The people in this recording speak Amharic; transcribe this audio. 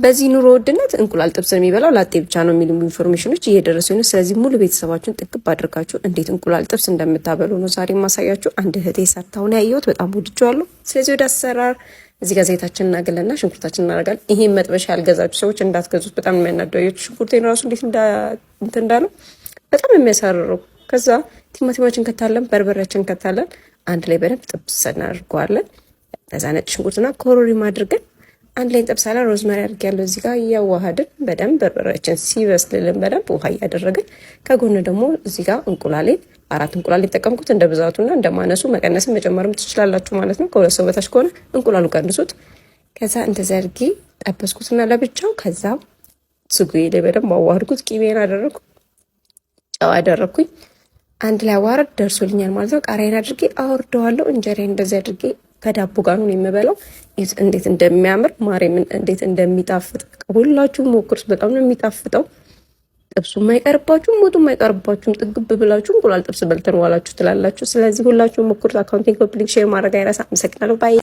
በዚህ ኑሮ ውድነት እንቁላል ጥብስ የሚበላው ላጤ ብቻ ነው የሚሉ ኢንፎርሜሽኖች እየደረሱ ነው። ስለዚህ ሙሉ ቤተሰባችሁን ጥቅብ አድርጋችሁ እንዴት እንቁላል ጥብስ እንደምታበሉ ነው ዛሬ ማሳያችሁ። አንድ እህቴ ሰርታው ነው ያየሁት፣ በጣም ወድጄዋለሁ። ስለዚህ ወደ አሰራር እዚህ ጋር ዘይታችንን እናገለና ሽንኩርታችንን እናደርጋለን። ይሄን መጥበሻ ያልገዛችሁ ሰዎች እንዳትገዙት፣ በጣም የሚያናደው ሽንኩርቴን ራሱ እንዴት እንዳለው በጣም የሚያሳርረው። ከዛ ቲማቲማችን ከታለን፣ በርበሬያችን ከታለን፣ አንድ ላይ በደንብ ጥብስ እናደርገዋለን። ከዛ ነጭ ሽንኩርትና ኮረሪማ አድርገን አንድ ላይ እንጠብሳለን። ሮዝመሪ አድርጌያለሁ እዚህ ጋር እያዋሃድን በደንብ በርበሬያችን ሲበስልልን በደንብ ውሃ እያደረግን ከጎን ደግሞ እዚህ ጋር እንቁላሌን 4 እንቁላል የተጠቀምኩት እንደ ብዛቱና እንደ ማነሱ መቀነስም መጨመርም ትችላላችሁ ማለት ነው። ከሁለት ሰው በታች ከሆነ እንቁላሉ ቀንሱት። ከዛ እንደዚህ አድርጌ ጠበስኩትና ለብቻው ከዛ ስጉዬ ላይ በደንብ አዋህድኩት። ቂቤን አደረኩ፣ ጨው አደረኩኝ። አንድ ላይ አዋረድ ደርሶልኛል ማለት ነው። ቃሪያን አድርጌ አወርደዋለሁ። እንጀራዬን እንደዚህ አድርጌ ከዳቦ ጋር ነው የምበላው። እንዴት እንደሚያምር ማሬም እንዴት እንደሚጣፍጥ ሁላችሁም ሞክሩት። በጣም ነው የሚጣፍጠው። ጥብሱም አይቀርባችሁም፣ ሞቱም አይቀርባችሁም። ጥግብ ብላችሁ እንቁላል ጥብስ በልተን ዋላችሁ ትላላችሁ። ስለዚህ ሁላችሁም ሞክሩት። አካውንቲንግ ኮምፕሊት ሼር ማድረግ አይረሳ። አመሰግናለሁ። ባይ